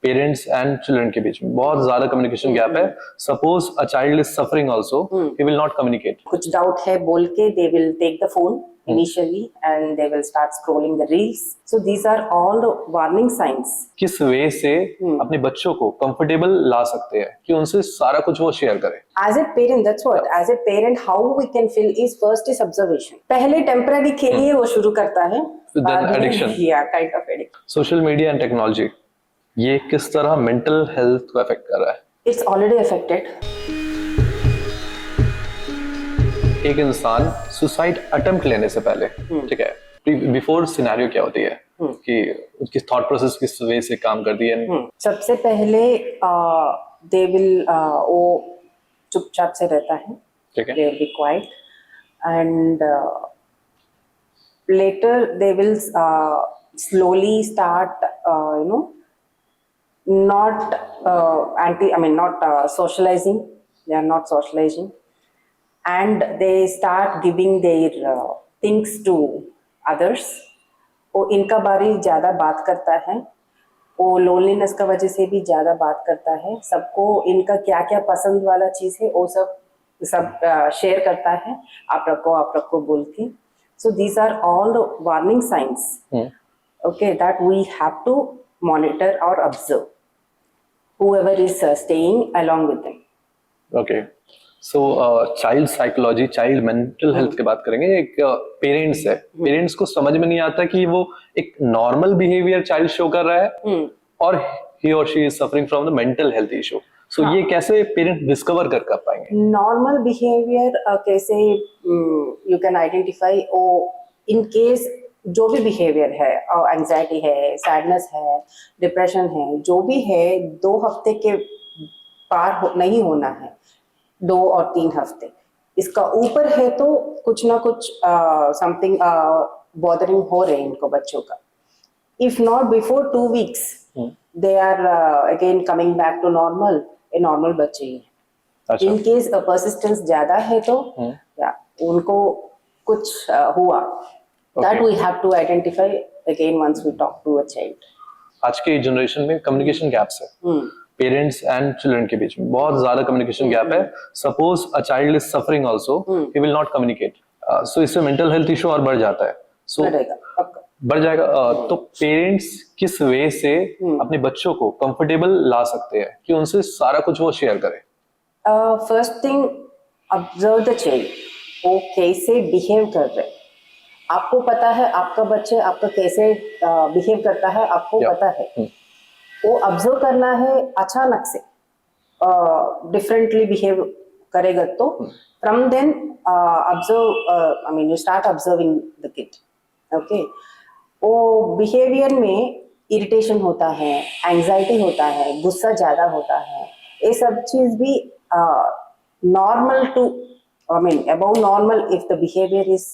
Parents and children के बीच में बहुत ज्यादा कम्युनिकेशन गैप है. Suppose a child is suffering also, he will not communicate. कुछ डाउट है बोल के they will take the phone initially and they will start scrolling the reels. So these are all the warning signs. किस वे से अपने बच्चों को comfortable ला सकते हैं कि उनसे सारा कुछ वो शेयर करें. As a parent, that's what. As a parent, how we can feel is first is observation. पहले टेम्पररी के लिए वो शुरू करता है. Then addiction. Yeah, kind of addiction. Social media and technology ये किस तरह मेंटल हेल्थ को अफेक्ट कर रहा है? It's already affected. एक इंसान सुसाइड अटेम्प्ट लेने से पहले, ठीक है, बिफोर सिनेरियो क्या होती है कि उसकी थॉट प्रोसेस किस वे से काम करती है? सबसे पहले दे विल वो चुपचाप से रहता है, ठीक है, they will be quiet and later they will slowly start not not socializing. They are not socializing. And they start giving their things to others. वो इनका बारे ज़्यादा बात करता है, वो लोनलीनेस का वजह से भी ज़्यादा बात करता है, सबको इनका क्या क्या पसंद वाला चीज़ है वो सब शेयर करता है, आप रखो बोल के. So these are all the warning signs, okay, that we have to monitor or observe whoever is staying along with them. Okay. So child psychology, child mental health की बात करेंगे. एक पेरेंट्स है, पेरेंट्स को समझ में नहीं आता कि वो एक नॉर्मल बिहेवियर चाइल्ड शो कर रहा है और ही और she is suffering from the mental health issue. So ये कैसे पेरेंट डिस्कवर कर पाएंगे? नॉर्मल बिहेवियर कैसे you can identify in case जो भी बिहेवियर है, एंजाइटी है, सैडनेस है, डिप्रेशन है, जो भी है 2 हफ्ते के पार नहीं होना है, 2 और 3 हफ्ते. इसका ऊपर है तो कुछ ना कुछ समथिंग बॉदरिंग हो रहे हैं इनको बच्चों का. If not before 2 weeks they are again coming back to normal. A normal बच्चे ही. इन केस परसिस्टेंस ज्यादा है तो या उनको कुछ हुआ, that we have to identify again once we talk to a child. आज के जनरेशन में कम्युनिकेशन गैप्स है पेरेंट्स एंड चिल्ड्रन के बीच में बहुत ज्यादा कम्युनिकेशन गैप है. Suppose a child is suffering also, he will not communicate. So इससे मेंटल हेल्थ इशू और बढ़ जाता है. सो बढ़ जाएगा. तो पेरेंट्स किस वे से अपने बच्चों को कंफर्टेबल ला सकते हैं कि उनसे सारा कुछ वो शेयर करें? First thing, observe the child. वो कैसे बिहेव कर रहे. आपको पता है आपका बच्चे आपका कैसे बिहेव करता है, आपको पता है. वो ऑब्जर्व करना है. अचानक से डिफरेंटली बिहेव करेगा तो from then observe, you start observing the kid. Okay, वो बिहेवियर में इरिटेशन होता है, एंजाइटी होता है, गुस्सा ज़्यादा होता है, ये सब चीज़ भी normal to above normal. If the behaviour is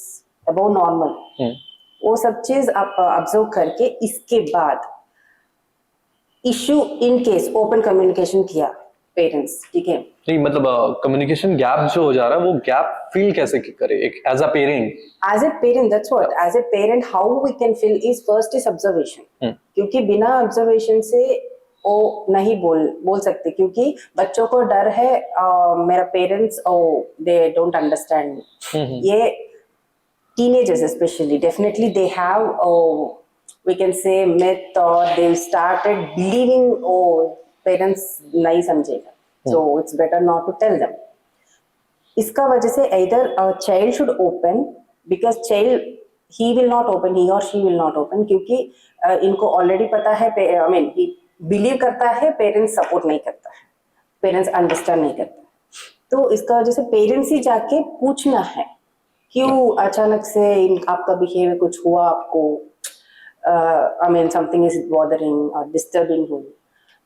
above normal, वो सब चीज़ आप ऑब्जर्व करके इसके बाद issue in case open communication किया पेरेंट्स. ठीक है, नहीं मतलब कम्युनिकेशन गैप जो हो जा रहा है वो गैप फील कैसे करे एक as a parent? As a parent, that's what. As a parent how we can feel is first is observation. क्योंकि बिना ऑब्जर्वेशन से वो नहीं बोल सकते, क्योंकि बच्चों को डर है मेरा parents they don't understand me. ये teenagers specially definitely they have we can say myth, or they started believing parents नहीं समझेगा, so it's better not to tell them. इसका वजह से either a child should open, because child he will not open, he or she will not open, क्योंकि इनको already पता है, he believe करता है parents support नहीं करता है, parents understand नहीं करता. तो इसका वजह से parents ही जाके पूछना है क्यों अचानक से आपका बिहेवियर कुछ हुआ आपको, something is bothering or disturbing you.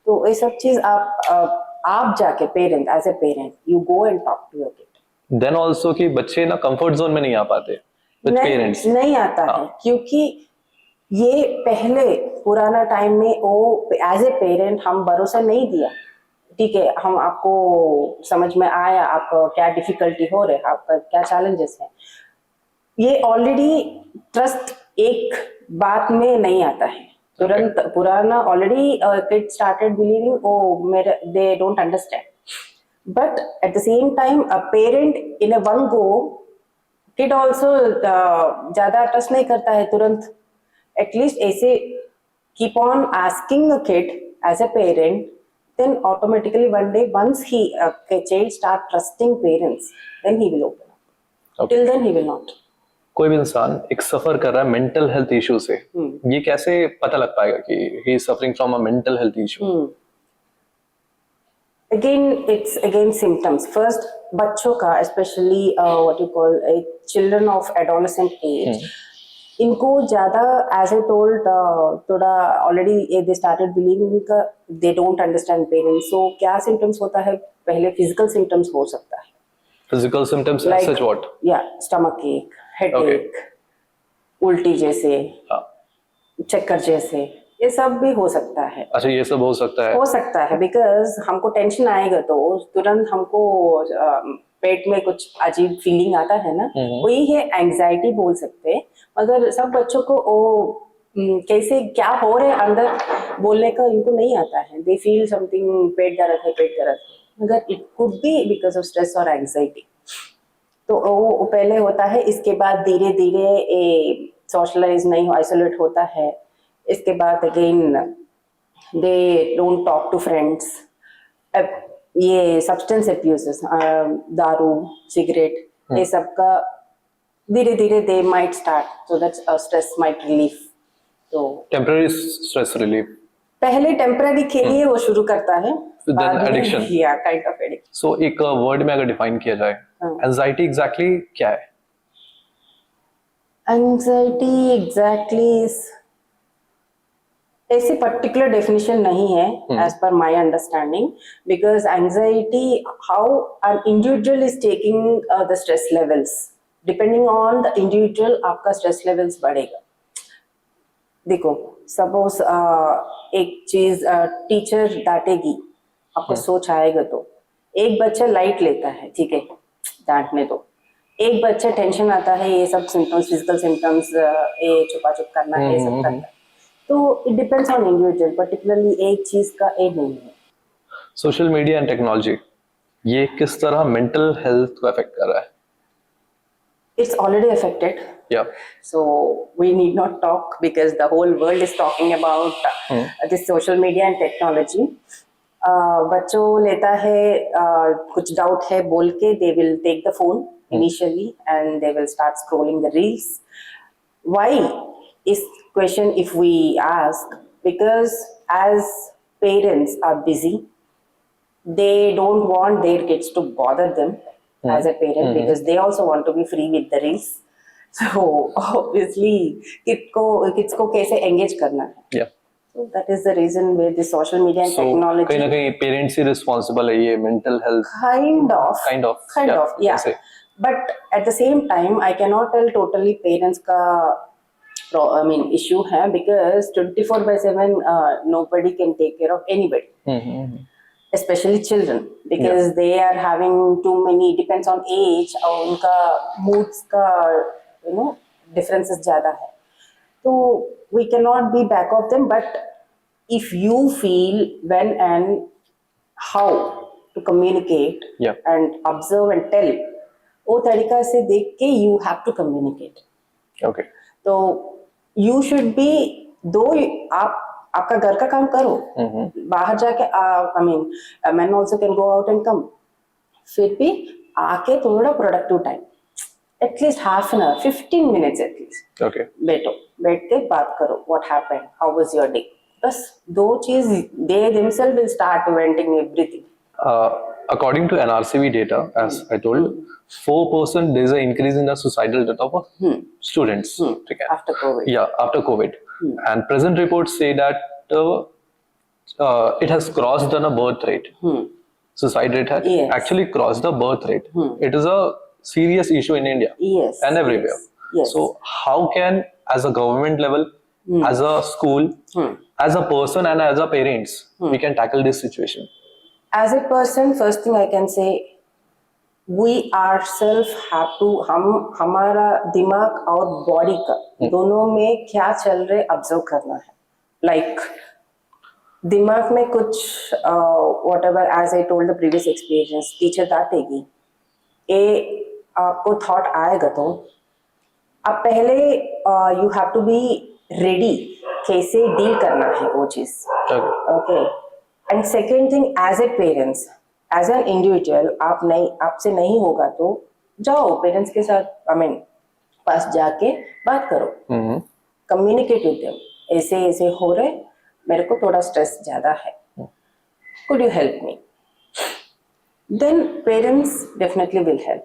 तो ये सब चीज आप जाके parent, as a parent you go and talk to your kid. Then also कि बच्चे ना कंफर्ट जोन में नहीं आ पाते विद पेरेंट्स. नहीं आता है क्योंकि ये पहले पुराना टाइम में वो एज ए पेरेंट हम भरोसा नहीं दिया. ठीक है, हम आपको समझ में आया आपको क्या डिफिकल्टी हो रहा है, आपका क्या चैलेंजेस है. ये ऑलरेडी ट्रस्ट एक बात में नहीं आता है. तुरंत पुराना ऑलरेडी किड स्टार्टेड बिलीविंग ओ मेरे they don't understand but at the same time a parent in a one go kid also ज्यादा ट्रस्ट नहीं करता है तुरंत एटलीस्ट ऐसे keep on asking a kid as a parent then automatically one day once he a child start trusting parents then he will open up till then he will not कोई भी इंसान एक सफर कर रहा है मेंटल हेल्थ इशू से, ये कैसे पता लग पाएगा कि he is suffering from a mental health issue? again it's again symptoms first बच्चों का especially what you call children of adolescent age इनको ज्यादा एज ए टोल्ड थोड़ा ऑलरेडी दे स्टार्टेड बिलीविंग का दे डोंट अंडरस्टैंड पेरेंट्स सो क्या symptoms होता है पहले फिजिकल सिम्टम्स हो सकता है physical symptoms Like- such what? या स्टमक एक हेडेक उल्टी जैसे चक्कर जैसे ये सब भी हो सकता है अच्छा, ये सब हो सकता है बिकॉज हमको टेंशन आएगा तो तुरंत हमको पेट में कुछ अजीब फीलिंग आता है ना वही है एंजाइटी बोल सकते हैं मगर सब बच्चों को कैसे क्या हो रहे अंदर बोलने का इनको नहीं आता है दे फील समथिंग पेट दर्द मगर it could be because of stress और एंजाइटी तो वो पहले होता है इसके बाद धीरे धीरे सोशलाइज नहीं आइसोलेट होता है इसके बाद again they don't talk to friends ये सब्सटेंस अब्यूजेस दारू सिगरेट ये सब का धीरे धीरे they might start so that's stress might relief तो टेम्पररी स्ट्रेस रिलीफ पहले टेम्पररी के लिए वो शुरू करता है then addiction. या काइंड ऑफ एडिक्शन सो एक वर्ड में अगर डिफाइन किया जाए एंजाइटी एग्जैक्टली क्या है? एंजाइटी एग्जैक्टली ऐसी पर्टिकुलर डेफिनेशन नहीं है as per my understanding because anxiety how an individual is taking the stress levels depending on the individual आपका स्ट्रेस लेवल्स बढ़ेगा देखो सपोज एक चीज टीचर डांटेगी आपको सोच आएगा तो एक बच्चा लाइट लेता है ठीक है डांटने तो एक बच्चा टेंशन आता है ये सब सिम्टम्स फिजिकल सिम्टम्स ये छुपा छुप करना है ये सब करना है तो it depends on individual particularly एक चीज का एक नहीं है सोशल मीडिया एंड टेक्नोलॉजी ये किस तरह मेंटल हेल्थ को अफेक्ट कर रहा है? it's already affected Yeah. so we need not talk because the whole world is talking about this social media and technology बच्चों लेता है कुछ डाउट है बोल के they will take the phone initially and they will start scrolling the reels why is question if we ask because as parents are busy they don't want their kids to bother them as a parent because they also want to be free with the reels so obviously kids को कैसे engage करना है Yeah. so that is the reason with the social media and So technology कहीं ना कहीं parents ही responsible है ये mental health kind of yeah ऐसे। but at the same time I cannot tell totally parents का I mean issue है because 24/7 nobody can take care of anybody especially children because they are having too many depends on age और उनका moods का differences ज़्यादा है तो we cannot be back of them but if you feel when and how to communicate and observe and tell वो तरीका से देख के you have to communicate okay तो you should be दो आप आपका घर का काम करो बाहर जाके I mean man also can go out and come फिर भी आके थोड़ा productive time at least half an hour 15 minutes at least okay बैठ के बात करो what happened how was your day बस दो चीज दे themselves will start venting everything according to NRCB data as I told 4% there is an increase in the suicidal death of students ठीक है after covid after COVID and present reports say that it has crossed the birth rate suicide rate has actually crossed the birth rate it is a serious issue in India and everywhere yes. so how can as a government level as a school as a person and as a parents we can tackle this situation as a person first thing I can say we ourselves have to हमारा दिमाग और body का दोनों में क्या चल रहे observe करना है लाइक दिमाग में कुछ whatever as I told the previous experience teacher डांटेगी ये आपको थॉट आएगा तो अब पहले you have to be ready कैसे डील करना है वो चीज okay and second thing as a parents as an individual आपसे नहीं होगा तो जाओ पेरेंट्स के साथ आई मीन पास जाके बात करो कम्युनिकेट विद देम ऐसे ऐसे हो रहे मेरे को थोड़ा स्ट्रेस ज्यादा है could you help me then parents definitely will help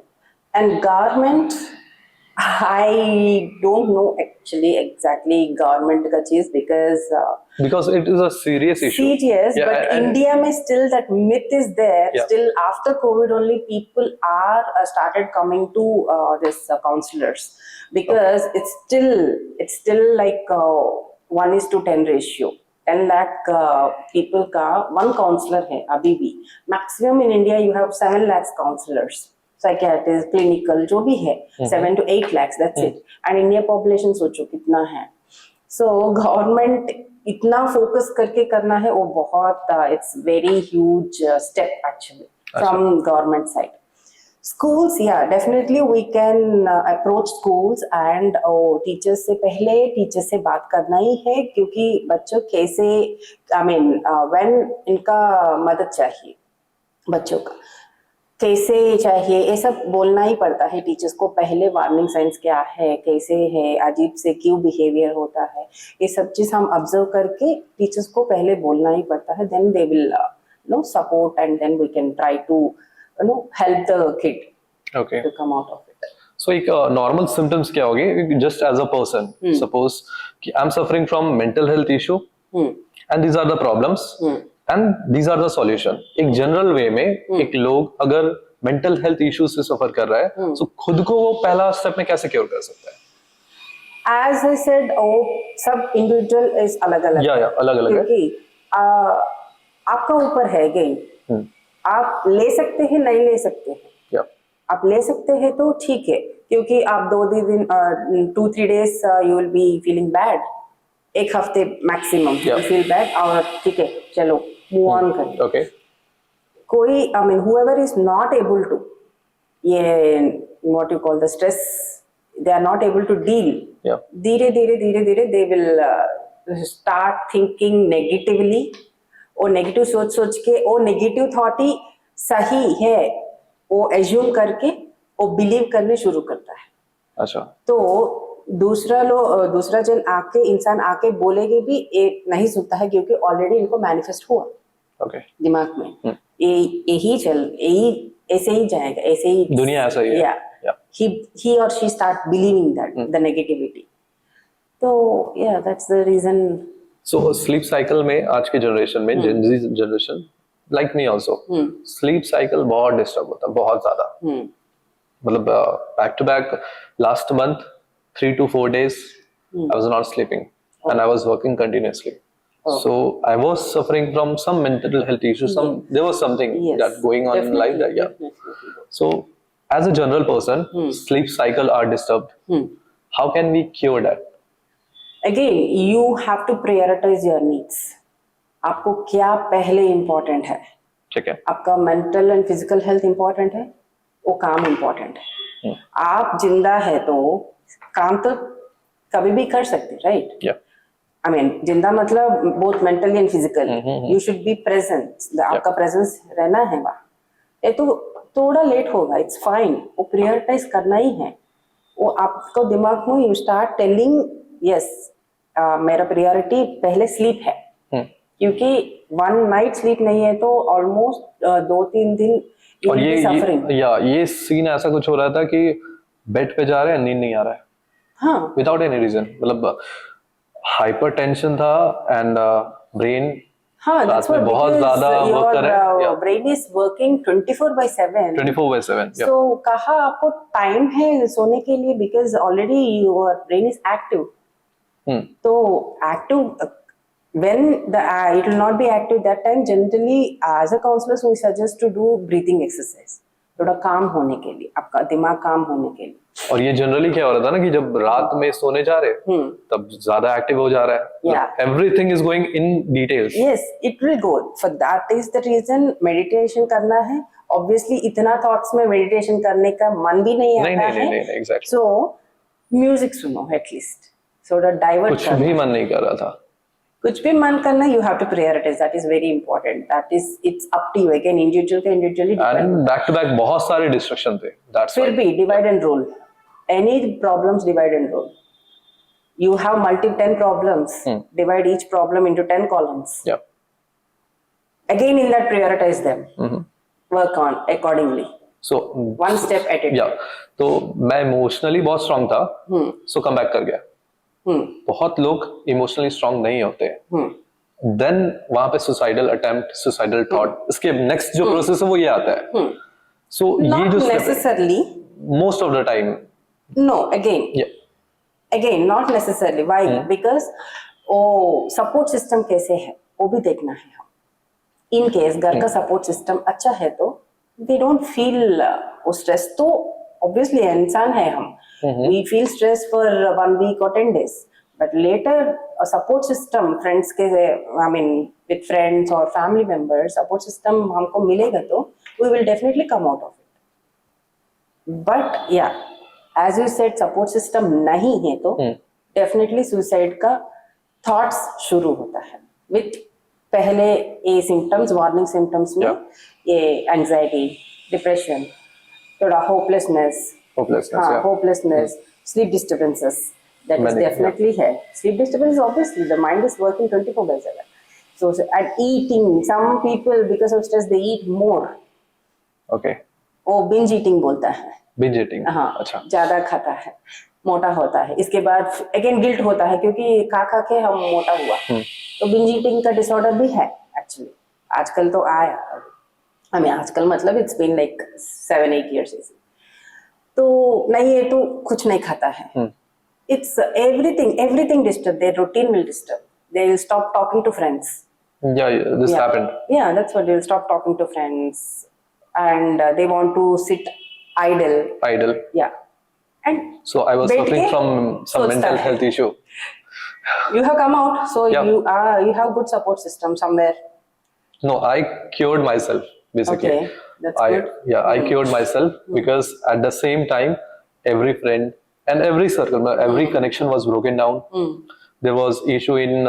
and government I don't know actually exactly government ka cheez because it is a serious issue. Serious, yeah, but India mein still that myth is there. Yeah. Still after COVID only people are started coming to this counselors because okay. it's still like 1:10 ratio. 10 lakh people का one counselor है अभी भी maximum in India you have 7 lakhs counselors psychiatrists clinical जो भी है 7 to 8 lakhs that's it and India population सोचो कितना है so government इतना focus करके करना है वो बहुत it's very huge step actually from government side schools yeah definitely we can approach schools and teachers से पहले टीचर्स से बात करना ही है क्योंकि बच्चों कैसे I mean when इनका मदद चाहिए बच्चों का कैसे चाहिए ये सब बोलना ही पड़ता है टीचर्स को पहले वार्निंग साइंस क्या है कैसे है अजीब से क्यों बिहेवियर होता है ये सब चीज हम ऑब्जर्व करके टीचर्स को पहले बोलना ही पड़ता है then they will know support and then we can try to help the kid okay to come out of it. So एक normal symptoms क्या होगी just as a person suppose कि I'm suffering from mental health issue and these are the problems and these are the solution. एक general way में एक लोग अगर mental health issues से सफर कर रहा है तो खुद को वो पहला step में कैसे क्योर कर सकता है? As I said, सब individual is अलग-अलग या अलग-अलग है क्योंकि आपका ऊपर है गेम आप ले सकते हैं नहीं ले सकते हैं आप ले सकते हैं तो ठीक है क्योंकि आप 2-3 days you will be feeling bad एक हफ्ते मैक्सिमम यू फील बैड और ठीक है चलो मूव ऑन करें ओके कोई I mean whoever is not able to ये what you call the stress they are not able to deal धीरे धीरे they will start thinking negatively वो नेगेटिव सोच के वो नेगेटिव थॉट ही सही है वो एज्यूम करके वो बिलीव करने शुरू करता है अच्छा तो दूसरा जन इंसान आके बोलेगे भी ये नहीं सुनता है क्योंकि ऑलरेडी इनको मैनिफेस्ट हुआ दिमाग में यही ऐसे ही जाएगा ऐसे ही दुनिया ऐसा ही है he or she start believing that the negativity तो yeah that's the reason. So sleep cycle में आज के जनरेशन में Gen Z generation like me also sleep cycle बहुत डिस्टर्ब होता है बहुत ज्यादा मतलब back to back last month 3 to 4 days I was not sleeping and I was working continuously so I was suffering from some mental health issues there was something that going on in life that so as a general person sleep cycle are disturbed how can we cure that? Again, you have to prioritize your needs. आपको क्या पहले important है ठीक है आपका mental and physical health important है वो काम इम्पोर्टेंट है आप जिंदा है तो काम तो कभी भी कर सकते राइट आई मीन जिंदा मतलब both mentally and physically you should be present आपका प्रेजेंस रहना है वहाँ ये तो थोड़ा लेट होगा इट्स फाइन वो प्रायोरिटाइज करना ही है वो आपको दिमाग में यू स्टार्ट टेलिंग यस मेरा प्रायोरिटी पहले स्लीप है क्योंकि 1 नाइट स्लीप नहीं है तो ऑलमोस्ट 2-3 दिन और ये सीन ऐसा कुछ हो रहा था कि बेड पे जा रहे हैं नींद नहीं आ रहा है हाँ विदाउट एनी रीजन मतलब हाइपरटेंशन था एंड ब्रेन हाँ that's what बहुत ज्यादा वर्क कर रहा है ब्रेन इज वर्किंग 24/7 so कहाँ आपको टाइम है सोने के लिए because already your brain is active तो active when it will not be active that time generally as a counselor we suggest to do breathing exercise थोड़ा काम होने के लिए आपका दिमाग काम होने के लिए और ये जनरली क्या हो रहा था ना कि जब रात में सोने जा रहे तब ज्यादा एक्टिव हो जा रहा है. Yeah. Everything is going in details. Yes, it will go. For that is the reason meditation करना है. Obviously इतना thoughts में meditation करने का मन भी नहीं आता है. नहीं एग्जैक्टली. So music सुनो at least. So that divert कुछ भी मन नहीं कर रहा था. कुछ भी मन करना, you have to prioritize. That is very important. That is, it's up to you. Again, individual का individually depend. And back to back बहुत सारे डिस्ट्रक्शन थे. दैट्स फिर भी divide and rule. Any problems, divide and rule. You have 10 problems. Divide each problem into 10 columns. या. Again, in that, prioritize them. Work on accordingly. So One step at a या time. तो मैं emotionally बहुत strong था. सो come back कर गया. बहुत लोग इमोशनली स्ट्रांग नहीं होते. देन वहां पे सुसाइडल अटेम्प्ट, सुसाइडल थॉट, इसके नेक्स्ट जो प्रोसेस है वो ये आता है. सो ये Not जो necessarily. Most of the time. No, again. Yeah. Again, not necessarily. Why? Because support system कैसे है वो भी देखना है. इन केस घर का सपोर्ट सिस्टम अच्छा है तो दे डोंट फील वो स्ट्रेस. तो ऑब्वियसली इंसान है हम, we feel stress for 1 week or 10 days, but later support system friends के, आई मीन विद फ्रेंड्स और फैमिली मेंबर्स, सपोर्ट सिस्टम हमको मिलेगा तो we will definitely come out of it. But या as you said, support system नहीं है तो definitely suicide का थॉट्स शुरू होता है विथ पहले ये सिम्टम्स, वार्निंग सिम्टम्स में ये एंजाइटी, डिप्रेशन, थोड़ा hopelessness, sleep disturbances, that is definitely है. Sleep disturbance, obviously the mind is working 24/7. So and eating, some people because of stress they eat more. Okay. वो binge eating बोलता है. Binge eating. हाँ. अच्छा. ज्यादा खाता है, मोटा होता है. इसके बाद again guilt होता है क्योंकि खा के हम मोटा हुआ. तो binge eating का disorder भी है actually. आजकल तो आया. हमें आजकल मतलब it's been like 7-8 years. तो नहीं है तो कुछ नहीं खाता है. It's everything disturbed. Their routine will disturb. They will stop talking to friends. Yeah, this happened. Yeah, that's what, they'll stop talking to friends, and they want to sit idle. Yeah, and so I was suffering from some mental health issue. You have come out, so Yeah. you have good support system somewhere. No, I cured myself basically. Okay, that's good. Yeah, I cured myself because at the same time, every friend and every circle, every connection was broken down. There was issue in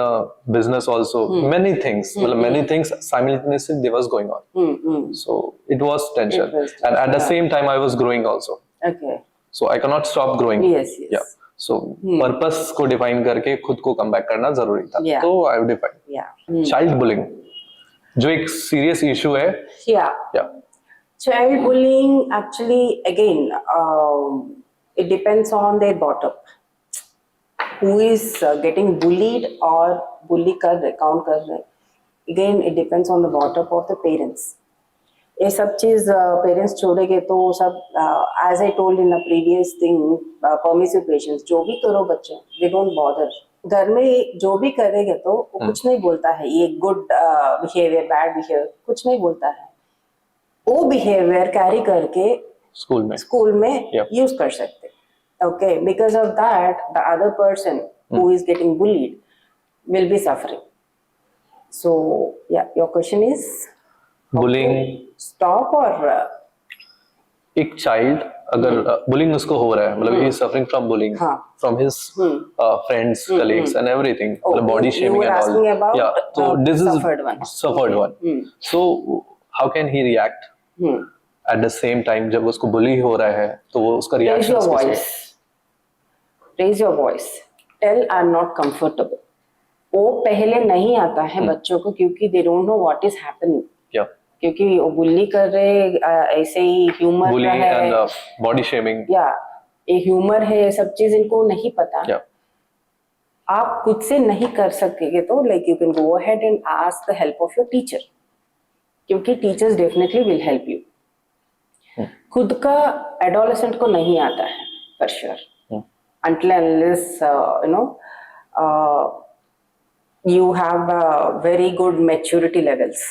business also. Many things, many things simultaneously they was going on. So it was tension. And at the same time, I was growing also. Okay. So I cannot stop growing. Yes. Yeah. So purpose को define करके खुद को come back करना जरूरी था. Yeah. तो I would define. Yeah. Child bullying, जो एक serious issue है. Yeah. Child bullying actually again. It depends on their bottom. Who is getting bullied or bully कर रहे, count कर रहे. Again, it depends on the bottom of the parents. ये सब चीज parents छोड़ेंगे तो सब as I told in the previous thing, permissive patients, जो भी करो बच्चे, they don't bother. घर में जो भी करेंगे तो वो कुछ नहीं बोलता है. ये good behavior, bad behavior कुछ नहीं बोलता है. वो behavior carry करके स्कूल में यूज कर सकते. Okay, because of that, the other person who is getting bullied will be suffering. So, yeah, your question is bullying. Stop or एक child अगर bullying उसको हो रहा है, मतलब he is suffering from bullying from his friends, colleagues, and everything, body shaming and all. You were asking about yeah, so this is suffered one. So how can he react? At the same time, जब उसको bully हो रहा है, तो वो उसका reaction. Raise your voice. Tell I'm not comfortable. वो पहले नहीं आता है बच्चों को क्योंकि they don't know what is happening. Yeah. क्योंकि वो बुली कर रहे, ऐसे ही ह्यूमर bullying है. and body shaming. Yeah, ये ह्यूमर है, सब चीज इनको नहीं पता. Yeah. आप खुद से नहीं कर सकेंगे तो like you can go ahead and ask the help of your teacher. क्योंकि teachers definitely will help you. खुद का adolescent को नहीं आता है for sure. Until unless you have very good maturity levels.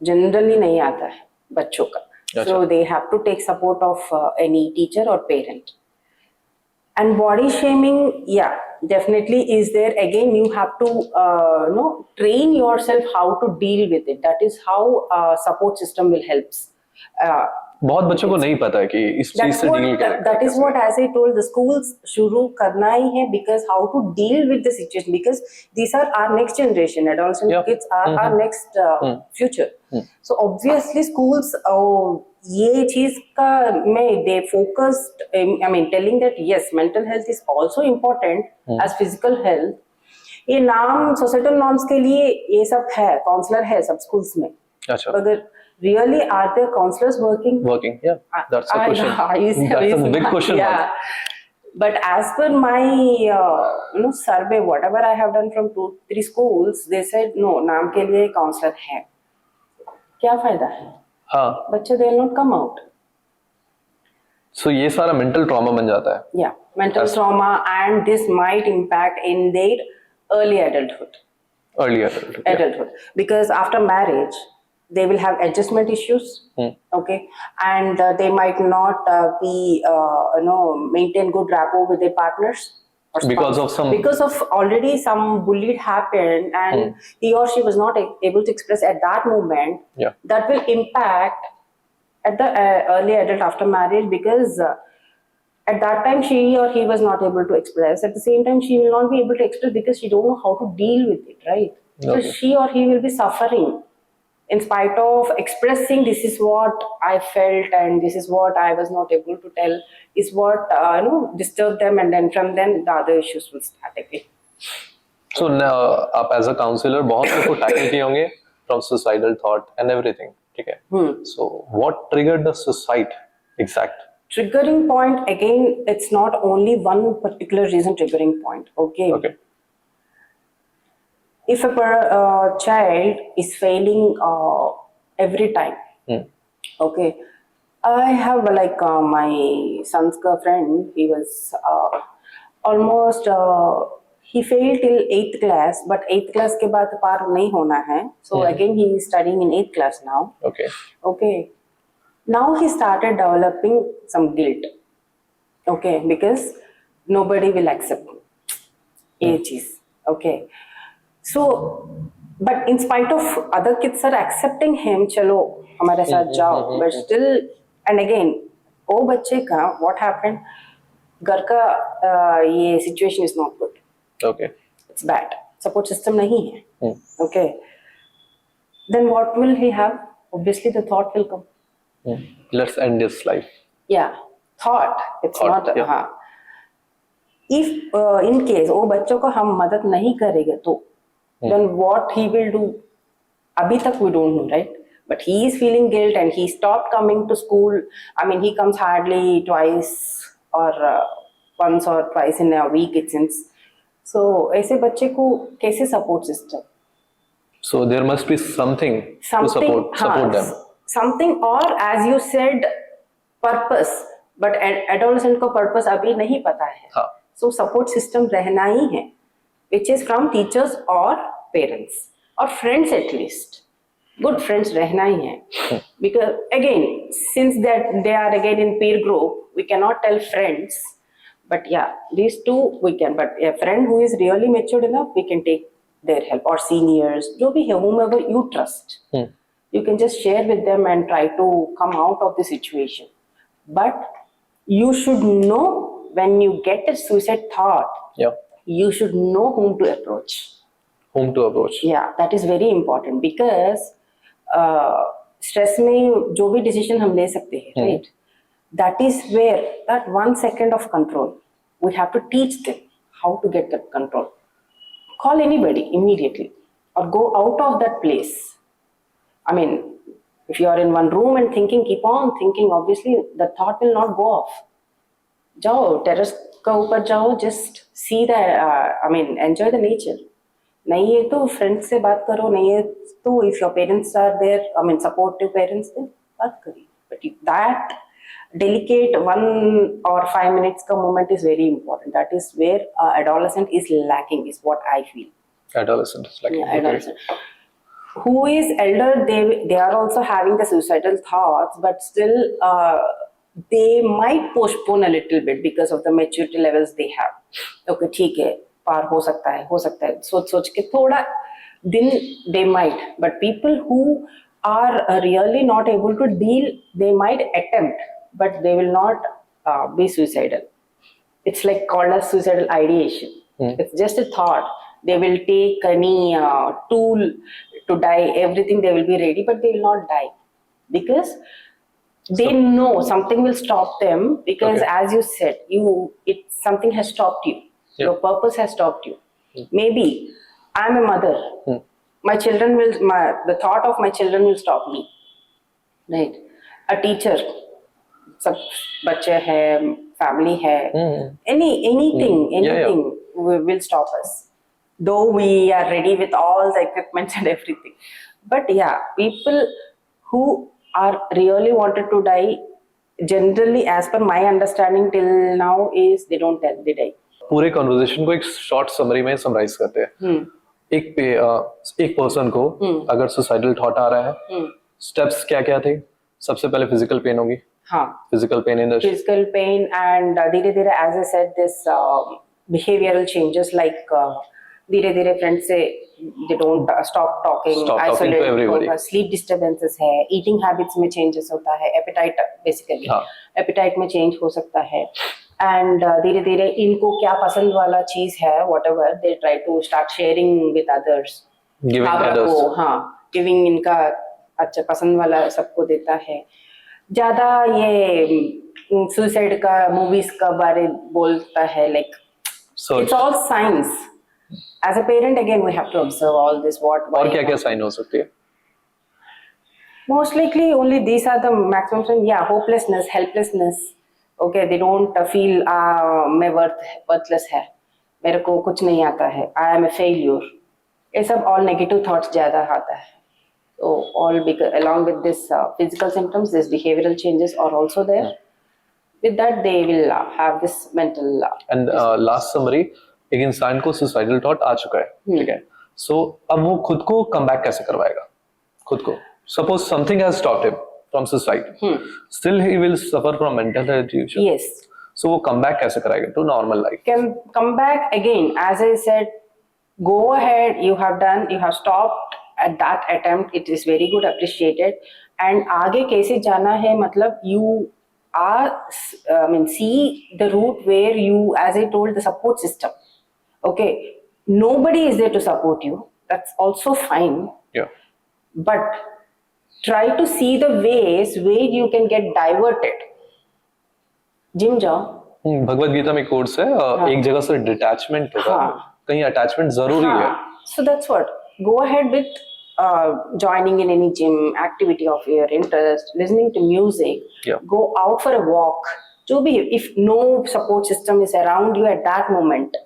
Generally नहीं आता है बच्चों का. So they have to take support of any teacher or parent. And body shaming, yeah, definitely is there. Again, you have to train yourself how to deal with it. That is how support system will help. uh, बहुत बच्चों को नहीं पता है कि इस चीज से डील करें that is what, as I told, the schools शुरू करना ही है, because how to deal with the situation, because these are our next generation. Adolescent Yeah. kids are our next future. So obviously schools ये चीज का में they focused, I mean telling that yes, mental health is also important as physical health. ये नाम societal norms के लिए ये सब है, काउंसलर है सब स्कूल्स में. अच्छा. अगर really are there counselors working? Yeah, that's a question. That's a big question. Yeah. But as per my survey, whatever I have done from 2-3 schools, they said no, नाम के लिए काउंसलर है. क्या फायदा है? हाँ. बच्चे they will not come out. So ये सारा mental trauma बन जाता है. Yeah, mental trauma, and this might impact in their early adulthood. Adulthood. Because after marriage, they will have adjustment issues. Okay, and they might not maintain good rapport with their partners. Because of already some bullied happened, and he or she was not able to express at that moment. Yeah. That will impact at the early adult after marriage, because at that time she or he was not able to express. At the same time, she will not be able to express because she don't know how to deal with it, right? Okay. So she or he will be suffering in spite of expressing, this is what I felt and this is what I was not able to tell, is what disturbed them, and then from then the other issues will start again. So now, आप as a counselor बहुत लोग को tackle किए होंगे from suicidal thought and everything, ठीक है? So what triggered the suicide exact? Triggering point, again, it's not only one particular reason triggering point. Okay. If a child is failing every time, okay, I have like my son's girlfriend. He was almost he failed till 8th class, but 8th class के बाद पार नहीं होना है. So again he is studying in 8th class now. Okay. Now he started developing some guilt. Okay, because nobody will accept ये चीज. Okay. So, but in spite of other kids are accepting him, चलो हमारे साथ जाओ, but still, and again, वो बच्चे का what happened, घर का ये situation is not good. Okay. It's bad. Support system नहीं है. Okay. Then what will he have? Obviously, the thought will come. Let's end this life. Yeah, thought. It's Thought, not. yeah. If in case वो बच्चों को हम मदद नहीं करेंगे तो then what he will do? Abhi tak we don't know, right? But he is feeling guilt and he stopped coming to school. I mean, he comes hardly twice or once or twice in a week, it seems. So, ऐसे बच्चे को कैसे support system? So there must be something to support them. Something, or as you said, purpose. But adolescent को purpose अभी नहीं पता है. So support system रहना ही है, which is from teachers or parents or friends at least. Good friends रहना ही है. Because again, since that they are again in peer group, we cannot tell friends. But yeah, these two we can. But a friend who is really matured enough, we can take their help, or seniors, जो भी है, whomever you trust. You can just share with them and try to come out of the situation. But you should know when you get a suicide thought. Yeah. You should know whom to approach. Yeah, that is very important, because stress में जो भी decision हम ले सकते हैं, right? That is where that 1 second of control, we have to teach them how to get that control. Call anybody immediately, or go out of that place. I mean, if you are in one room and thinking, keep on thinking, obviously the thought will not go off. जाओ terrace का ऊपर जाओ, just see the enjoy the nature. नहीं है तो friends से बात करो, नहीं है तो if your parents are there, supportive parents, then बात करिए. But that delicate 1 or 5 minutes का moment is very important. That is where adolescent is lacking, is what I feel. Adolescent is lacking. Yeah, adolescent. Who is elder, they are also having the suicidal thoughts, but still they might postpone a little bit because of the maturity levels they have. Okay, ठीक है, पार हो सकता है, सोच के थोड़ा दिन they might, but people who are really not able to deal, they might attempt, but they will not be suicidal. It's like called as suicidal ideation. It's just a thought. They will take any tool to die, everything they will be ready, but they will not die because they know something will stop them. Because Okay. as you said, something has stopped you. Yeah. Your purpose has stopped you. Maybe I'm a mother. My children will. The thought of my children will stop me. Right. A teacher. सब बच्चे हैं, family है, anything will stop us. Though we are ready with all the equipment and everything, but yeah, people who are really wanted to die, generally, as per my understanding till now, is they don't tell, they die. पूरे conversation को एक short summary में summarise करते हैं. एक person को अगर suicidal thought आ रहा है, स्टेप्स क्या क्या थे? सबसे पहले फिजिकल पेन होगी. हाँ, physical pain in the physical pain, and धीरे धीरे, as I said, this behavioral changes, like धीरे धीरे friends से they don't stop talking, to everybody. sleep disturbances है, eating habits में changes होता है, appetite basically, हाँ. appetite में change हो सकता है, and धीरे धीरे इनको क्या पसंद वाला चीज है, whatever they try to start sharing with others, giving others. को हाँ, गिविंग इनका अच्छा पसंद वाला सबको देता है. ज्यादा ये सुसाइड का मूवीज का बारे बोलता है, like it's all signs. As a parent, again, we have to observe all this. और क्या क्या साइन हो सकती है? Most likely, only these are the maximum signs. Yeah, hopelessness, helplessness. Okay, they don't feel मैं worthless है, मेरे को कुछ नहीं आता है, I am a failure. ये सब all negative thoughts ज्यादा आता है. So all because along with this physical symptoms, these behavioral changes are also there. With that, they will have this mental. And last summary, एक इंसान को suicidal thought आ चुका है, ठीक है, सो अब वो खुद को कम बैक कैसे करवाएगा? खुद को, suppose something has stopped him from suicide, still he will suffer from mental health issues. Yes. So वो कम बैक कैसे कराएगा to normal life? Can come back again, as I said, go ahead, you have stopped at that attempt, it is very good, appreciated, and आगे कैसे जाना है, मतलब you are, see the route where you, as I told, the support system. Okay, nobody is there to support you, that's also fine, Yeah. but try to see the ways where you can get diverted. Gym जाओ. भगवत गीता में course है, एक जगह से detachment होगा, कहीं attachment जरूरी है. So that's what, go ahead with joining in any gym activity of your interest, listening to music, go out for a walk, जो भी, if no support system is around you at that moment,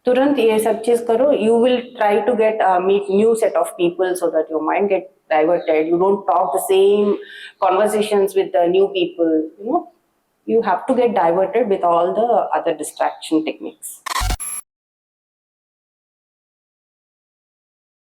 तुरंत ये सब चीज करो. You will try to get meet new set of people so that your mind get diverted. You don't talk the same conversations with the new people. You have to get diverted with all the other distraction techniques.